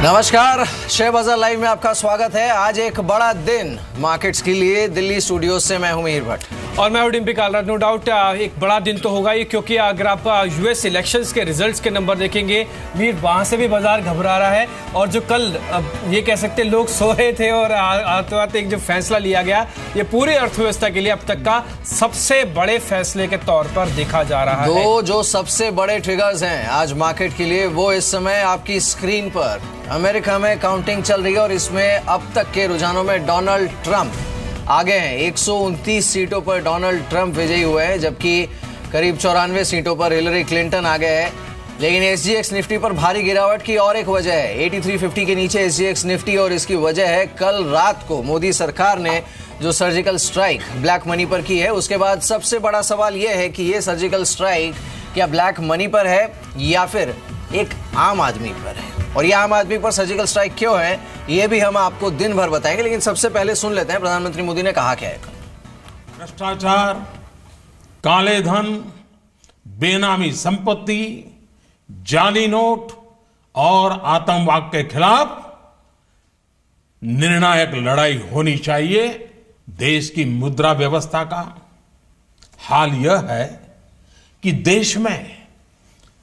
नमस्कार, शेयर बाजार लाइव में आपका स्वागत है। आज एक बड़ा दिन मार्केट्स के लिए। दिल्ली स्टूडियो से मैं हूं मिहिर भट्ट और मैं हूं डिम्पी कालरा। नो डाउट एक बड़ा दिन तो होगा ही, क्योंकि अगर आप यूएस इलेक्शंस के रिजल्ट्स के नंबर देखेंगे, मीर वहां से भी बाजार घबरा रहा है। और जो कल ये कह सकते लोग सो रहे थे और आते आते एक जो फैसला लिया गया, ये पूरी अर्थव्यवस्था के लिए अब तक का सबसे बड़े फैसले के तौर पर देखा जा रहा है। दो जो सबसे बड़े ट्रिगर्स हैं आज मार्केट के लिए, वो इस समय आपकी स्क्रीन पर अमेरिका में काउंटिंग चल रही है और इसमें अब तक के रुझानों में डोनाल्ड ट्रंप आगे हैं। 129 सीटों पर डोनाल्ड ट्रंप विजयी हुए हैं, जबकि करीब 94 सीटों पर हिलरी क्लिंटन आगे है। लेकिन एसजीएक्स निफ्टी पर भारी गिरावट की और एक वजह है। 8350 के नीचे एसजीएक्स निफ्टी, और इसकी वजह है कल रात को मोदी सरकार ने जो सर्जिकल स्ट्राइक ब्लैक मनी पर की है। उसके बाद सबसे बड़ा सवाल यह है कि यह सर्जिकल स्ट्राइक क्या ब्लैक मनी पर है या फिर एक आम आदमी पर है, और ये आम आदमी पर सर्जिकल स्ट्राइक क्यों है, ये भी हम आपको दिन भर बताएंगे। लेकिन सबसे पहले सुन लेते हैं प्रधानमंत्री मोदी ने कहा क्या है। भ्रष्टाचार, काले धन, बेनामी संपत्ति, जाली नोट और आतंकवाद के खिलाफ निर्णायक लड़ाई होनी चाहिए। देश की मुद्रा व्यवस्था का हाल यह है कि देश में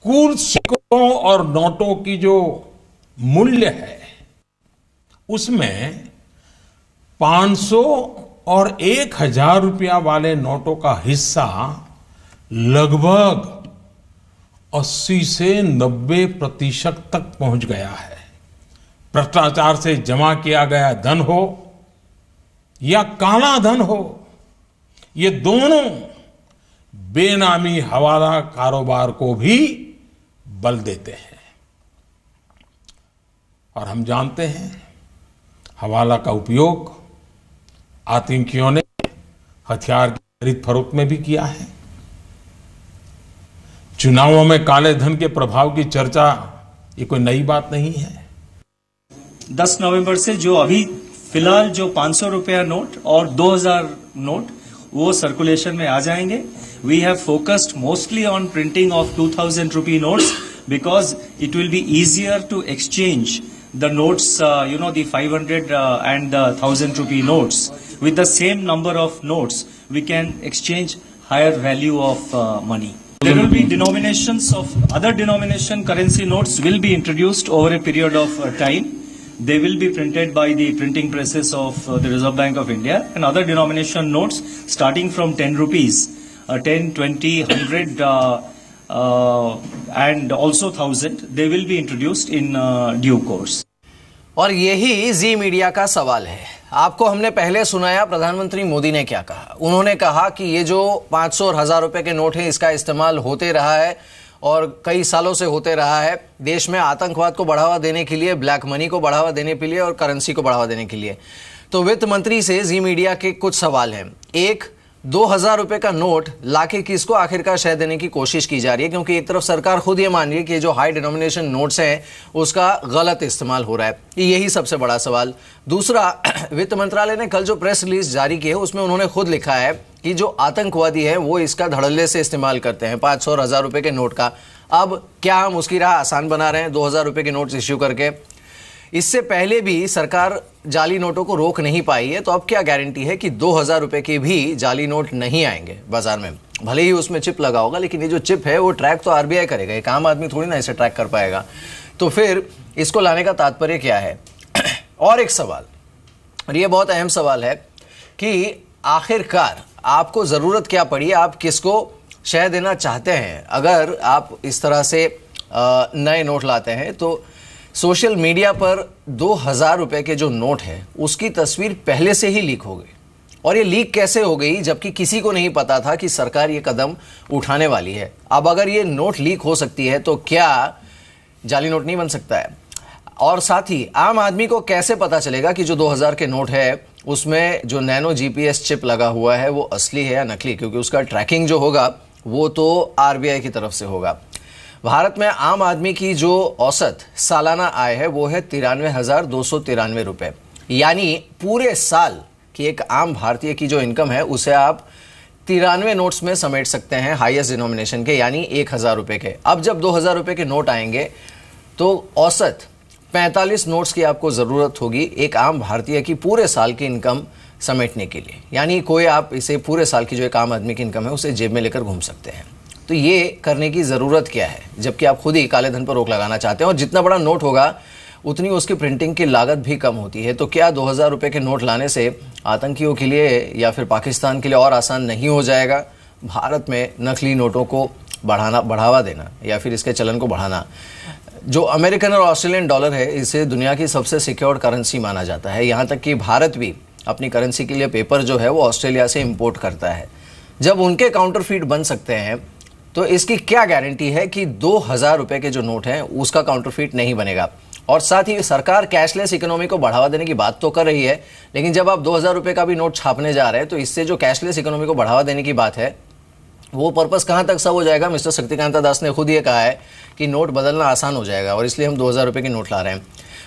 कुल सिक्कों और नोटों की जो मूल्य है, उसमें 500 और 1000 रुपया वाले नोटों का हिस्सा लगभग 80 से 90% तक पहुंच गया है। भ्रष्टाचार से जमा किया गया धन हो या काला धन हो, ये दोनों बेनामी हवाला कारोबार को भी बल देते हैं। और हम जानते हैं हवाला का उपयोग आतंकियों ने हथियार की खरीद फरोख्त में भी किया है। चुनावों में काले धन के प्रभाव की चर्चा ये कोई नई बात नहीं है। 10 नवंबर से जो अभी फिलहाल जो 500 रुपया नोट और 2000 नोट वो सर्कुलेशन में आ जाएंगे। We have focused mostly on printing of 2000 rupee notes because it will be easier to exchange the notes, the 500 and the 1000 rupee notes. With the same number of notes, we can exchange higher value of money. There will be denominations of other denomination currency notes will be introduced over a period of time. They will be printed by the printing presses of the Reserve Bank of India, and other denomination notes starting from 10 rupees. 10, 20, 100 and also 1000, they will be introduced in due course. और यही जी media का सवाल है। आपको हमने पहले सुनाया प्रधानमंत्री मोदी ने क्या कहा। उन्होंने कहा कि ये जो 500 और 1000 रुपए के नोट हैं, इसका इस्तेमाल होते रहा है और कई सालों से होते रहा है देश में आतंकवाद को बढ़ावा देने के लिए, ब्लैक मनी को बढ़ावा देने के लिए और करेंसी को बढ़ावा देने के लिए। तो वित्त मंत्री से जी मीडिया के कुछ सवाल हैं। एक, 2000 रुपए का नोट लाके किसको आखिरकार शह देने की कोशिश की जा रही है, क्योंकि एक तरफ सरकार खुद ये मान रही है कि जो हाई डिनोमिनेशन नोट्स हैं उसका गलत इस्तेमाल हो रहा है। यही सबसे बड़ा सवाल। दूसरा, वित्त मंत्रालय ने कल जो प्रेस रिलीज जारी की है उसमें उन्होंने खुद लिखा है कि जो आतंकवादी है वो इसका धड़ल्ले से इस्तेमाल करते हैं 500 और 1000 रुपए के नोट का। अब क्या हम उसकी राह आसान बना रहे हैं 2000 रुपए के नोट्स इश्यू करके? इससे पहले भी सरकार जाली नोटों को रोक नहीं पाई है, तो अब क्या गारंटी है कि 2000 रुपए के भी जाली नोट नहीं आएंगे बाजार में? भले ही उसमें चिप लगा होगा, लेकिन ये जो चिप है वो ट्रैक तो आरबीआई करेगा, एक आम आदमी थोड़ी ना इसे ट्रैक कर पाएगा। तो फिर इसको लाने का तात्पर्य क्या है? और एक सवाल, और ये बहुत अहम सवाल है कि आखिरकार आपको जरूरत क्या पड़ी, आप किसको शह देना चाहते हैं? अगर आप इस तरह से नए नोट लाते हैं तो सोशल मीडिया पर 2000 रुपए के जो नोट है उसकी तस्वीर पहले से ही लीक हो गई। और ये लीक कैसे हो गई जबकि किसी को नहीं पता था कि सरकार ये कदम उठाने वाली है? अब अगर ये नोट लीक हो सकती है तो क्या जाली नोट नहीं बन सकता है? और साथ ही आम आदमी को कैसे पता चलेगा कि जो 2000 के नोट है उसमें जो नैनो जीपीएस चिप लगा हुआ है वो असली है या नकली? क्योंकि उसका ट्रैकिंग जो होगा वो तो आरबीआई की तरफ से होगा। भारत में आम आदमी की जो औसत सालाना आय है वो है 93,293 रुपए, यानी पूरे साल की एक आम भारतीय की जो इनकम है उसे आप 93 नोट्स में समेट सकते हैं हाईएस्ट डिनोमिनेशन के, यानी 1000 रुपए के। अब जब 2000 रुपए के नोट आएंगे तो औसत 45 नोट्स की आपको ज़रूरत होगी एक आम भारतीय की पूरे साल की इनकम समेटने के लिए। यानी कोई आप इसे पूरे साल की जो एक आम आदमी की इनकम है उसे जेब में लेकर घूम सकते हैं। तो ये करने की ज़रूरत क्या है, जबकि आप खुद ही काले धन पर रोक लगाना चाहते हैं और जितना बड़ा नोट होगा उतनी उसकी प्रिंटिंग की लागत भी कम होती है। तो क्या 2000 रुपये के नोट लाने से आतंकियों के लिए या फिर पाकिस्तान के लिए और आसान नहीं हो जाएगा? भारत में नकली नोटों को बढ़ावा देना या फिर इसके चलन को बढ़ाना, जो अमेरिकन और ऑस्ट्रेलियन डॉलर है इसे दुनिया की सबसे सिक्योर्ड करेंसी माना जाता है। यहाँ तक कि भारत भी अपनी करेंसी के लिए पेपर जो है वो ऑस्ट्रेलिया से इंपोर्ट करता है। जब उनके काउंटरफीट बन सकते हैं तो इसकी क्या गारंटी है कि 2000 रुपये के जो नोट हैं उसका काउंटरफीट नहीं बनेगा? और साथ ही सरकार कैशलेस इकोनॉमी को बढ़ावा देने की बात तो कर रही है, लेकिन जब आप 2000 रुपये का भी नोट छापने जा रहे हैं तो इससे जो कैशलेस इकोनॉमी को बढ़ावा देने की बात है वो पर्पस कहाँ तक सब हो जाएगा? मिस्टर शक्तिकांता दास ने खुद ये कहा है कि नोट बदलना आसान हो जाएगा और इसलिए हम 2000 रुपये के नोट ला रहे हैं।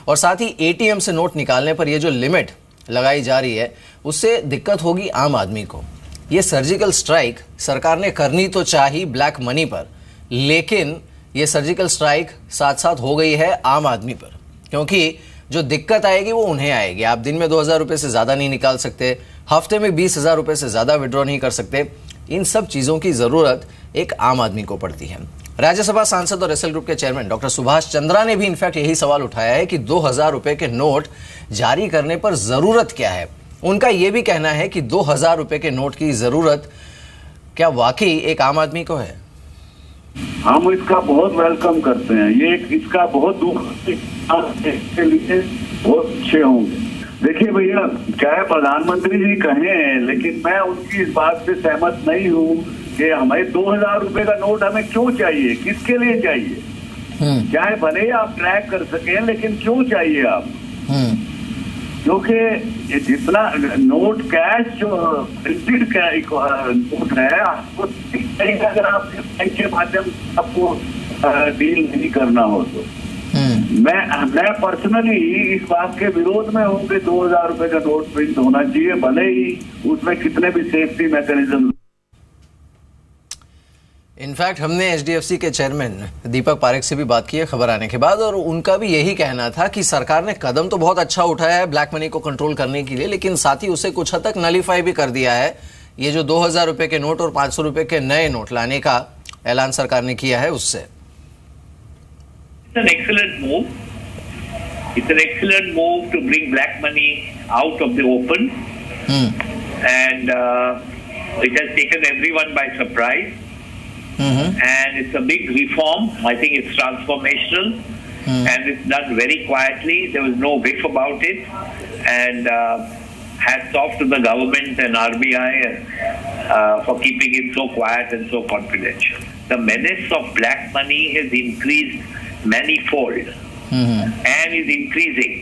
और साथ ही एटीएम से नोट निकालने पर ये जो लिमिट लगाई जा रही है उससे दिक्कत होगी आम आदमी को। ये सर्जिकल स्ट्राइक सरकार ने करनी तो चाहिए ब्लैक मनी पर, लेकिन ये सर्जिकल स्ट्राइक साथ साथ हो गई है आम आदमी पर, क्योंकि जो दिक्कत आएगी वो उन्हें आएगी। आप दिन में 2000 रुपये से ज़्यादा नहीं निकाल सकते, हफ्ते में 20,000 रुपये से ज़्यादा विड्रॉ नहीं कर सकते। इन सब चीज़ों की ज़रूरत एक आम आदमी को पड़ती है। राज्यसभा सांसद और एसएल ग्रुप के चेयरमैन डॉक्टर सुभाष चंद्रा ने भी इनफैक्ट यही सवाल उठाया है कि 2000 रुपये के नोट जारी करने पर ज़रूरत क्या है। उनका यह भी कहना है कि 2000 रुपये के नोट की ज़रूरत क्या वाकई एक आम आदमी को है? हम इसका बहुत वेलकम करते हैं। ये इसका बहुत दुख के लिए बहुत अच्छे होंगे। देखिए भैया, चाहे प्रधानमंत्री जी कहें, लेकिन मैं उनकी इस बात से सहमत नहीं हूँ कि हमें 2000 रुपये का नोट हमें क्यों चाहिए, किसके लिए चाहिए। चाहे भले आप ट्रैक कर सकें, लेकिन क्यों चाहिए आप? क्योंकि जितना नोट कैश जो प्रिंटेड नोट है आपको अगर आप बैंक के माध्यम से आपको डील नहीं करना हो तो मैं पर्सनली इस बात के विरोध में हूँ कि 2000 रुपये का नोट प्रिंट होना चाहिए, भले ही उसमें कितने भी सेफ्टी मैकेनिज्म। इनफैक्ट हमने एचडीएफसी के चेयरमैन दीपक पारेख से भी बात की है खबर आने के बाद, और उनका भी यही कहना था कि सरकार ने कदम तो बहुत अच्छा उठाया है ब्लैक मनी को कंट्रोल करने के लिए, लेकिन साथ ही उसे कुछ हद तक नलीफाई भी कर दिया है। ये जो 2000 रुपये के नोट और 500 रुपये के नए नोट लाने का ऐलान सरकार ने किया है उससे। It's an excellent move. It's an excellent move to bring black money out of the open, and it has taken everyone by surprise. And it's a big reform. I think it's transformational, and it's done very quietly. There was no whiff about it, and hats off to the government and RBI for keeping it so quiet and so confidential. The menace of black money has increased manifold and is increasing.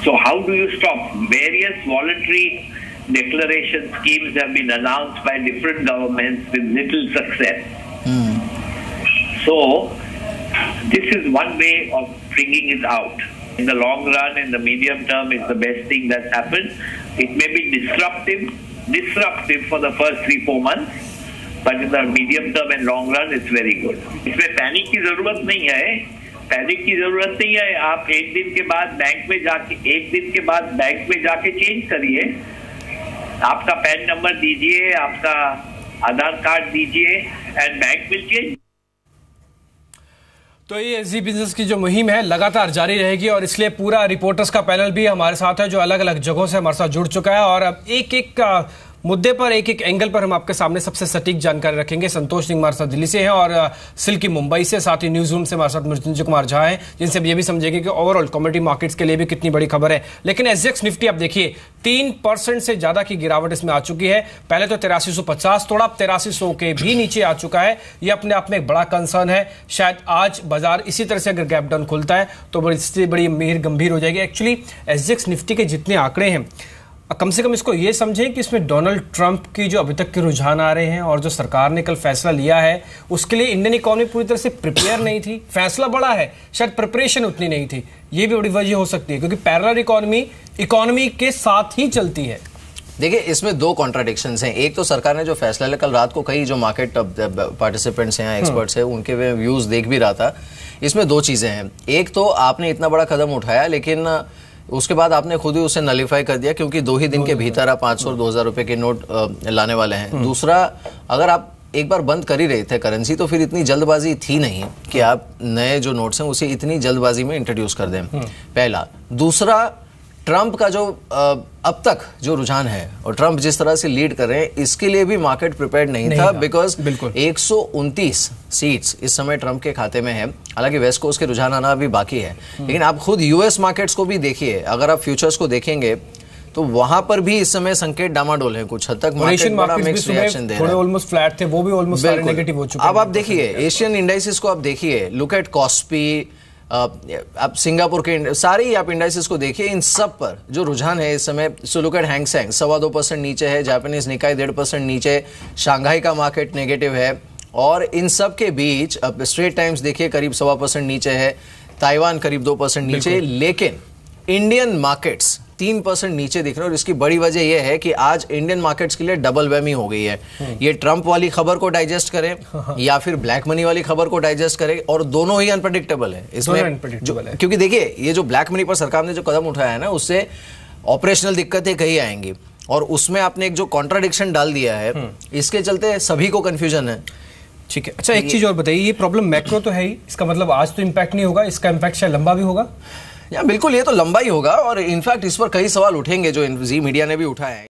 So how do you stop? Various voluntary declaration schemes have been announced by different governments with little success. So this is one way of bringing it out. In the long run, in the medium term, it's the best thing that's happened. It may be disruptive for the first 3-4 months, but in the medium term and long run, it's very good. इसमें panic की जरूरत नहीं है। Panic की जरूरत नहीं है। आप एक दिन के बाद बैंक में जाके चेंज करिए। आपका पैन नंबर दीजिए, आपका आधार कार्ड दीजिए, एंड बैंक विल चेंज। तो ये जी बिजनेस की जो मुहिम है लगातार जारी रहेगी, और इसलिए पूरा रिपोर्टर्स का पैनल भी हमारे साथ है जो अलग अलग जगहों से हमारे साथ जुड़ चुका है, और अब एक एक मुद्दे पर एक एक एंगल पर हम आपके सामने सबसे सटीक जानकारी रखेंगे। संतोष सिंह हमारे साथ दिल्ली से हैं और सिल्की मुंबई से, साथ ही न्यूज रूम से हमारे साथ मृत्युंजय कुमार झा हैं, जिनसे ये भी समझेंगे कि ओवरऑल कमोडिटी मार्केट्स के लिए भी कितनी बड़ी खबर है। लेकिन एसजेएक्स निफ्टी आप देखिए 3% से ज्यादा की गिरावट इसमें आ चुकी है। पहले तो 8350 तोड़ा, अब 8300 के भी नीचे आ चुका है। ये अपने आप में एक बड़ा कंसर्न है। शायद आज बाजार इसी तरह से अगर गैप डाउन खुलता है तो इससे बड़ी गंभीर हो जाएगी। एक्चुअली एसजेएक्स निफ्टी के जितने आंकड़े हैं, कम से कम इसको ये समझें कि इसमें डोनाल्ड ट्रंप की जो अभी तक के रुझान आ रहे हैं और जो सरकार ने कल फैसला लिया है उसके लिए इंडियन इकोनॉमी पूरी तरह से प्रिपेयर नहीं थी। फैसला बड़ा है, शायद प्रिपरेशन उतनी नहीं थी। ये भी बड़ी वजह हो सकती है, क्योंकि पैरेलल इकोनॉमी के साथ ही चलती है। देखिए, इसमें दो कॉन्ट्राडिक्शंस हैं। एक तो सरकार ने जो फैसला लिया, कल रात को कई जो मार्केट पार्टिसिपेंट्स हैं, एक्सपर्ट्स हैं, उनके व्यूज देख भी रहा था। इसमें दो चीजें हैं। एक तो आपने इतना बड़ा कदम उठाया, लेकिन उसके बाद आपने खुद ही उसे नलीफाई कर दिया, क्योंकि 2 ही दिन के भीतर आप 500 और 2000 रुपए के नोट लाने वाले हैं। दूसरा, अगर आप एक बार बंद कर ही रहे थे करेंसी, तो फिर इतनी जल्दबाजी थी नहीं कि आप नए जो नोट्स हैं उसे इतनी जल्दबाजी में इंट्रोड्यूस कर दें, पहला। दूसरा, ट्रंप का जो अब तक जो रुझान है और ट्रंप जिस तरह से लीड कर रहे हैं, इसके लिए भी मार्केट प्रिपेयर्ड नहीं था, बिकॉज 129 सीट्स इस समय ट्रंप के खाते में है। हालांकि वेस्ट कोस्ट के रुझान आना अभी बाकी है, लेकिन आप खुद यूएस मार्केट्स को भी देखिए। अगर आप फ्यूचर्स को देखेंगे तो वहां पर भी इस समय संकेत डामाडोल है कुछ हद तक। मार्केट बड़ा मिक्स्ड रिएक्शन दे रहा है। थोड़े ऑलमोस्ट फ्लैट थे, वो भी ऑलमोस्ट सारे नेगेटिव हो चुके हैं। अब आप देखिए एशियन इंडाइसेस को, आप देखिए, लुक एट कॉस्पी, आप सिंगापुर के सारे ही आप इंडाइसेस को देखिए, इन सब पर जो रुझान है इस समय। So look at Hang Seng 2.25% नीचे है, जापानीज निकाय 1.5% नीचे, शंघाई का मार्केट नेगेटिव है, और इन सब के बीच अब स्ट्रेट टाइम्स देखिए करीब 1.25% नीचे है, ताइवान करीब 2% नीचे, लेकिन इंडियन मार्केट्स 3% नीचे दिख रहे हैं। और इसकी बड़ी वजह यह है कि आज इंडियन मार्केट्स के लिए डबल वेमी हो गई है। ये ट्रंप वाली खबर को डाइजेस्ट करें या फिर ब्लैक मनी वाली खबर को डाइजेस्ट करें, और दोनों ही अनप्रेडिक्टेबल है इसमें। क्योंकि देखिए, ये जो ब्लैक मनी पर सरकार ने जो कदम उठाया है ना, उससे ऑपरेशनल दिक्कतें कहीं आएंगी, और उसमें आपने एक जो कॉन्ट्राडिक्शन डाल दिया है, इसके चलते सभी को कंफ्यूजन है। ठीक है, अच्छा एक चीज और बताइए, ये प्रॉब्लम मैक्रो तो है ही, इसका मतलब आज तो इम्पैक्ट नहीं होगा, इसका इम्पैक्ट शायद लंबा भी होगा। या बिल्कुल, ये तो लंबा ही होगा, और इनफैक्ट इस पर कई सवाल उठेंगे जो जी मीडिया ने भी उठाए हैं।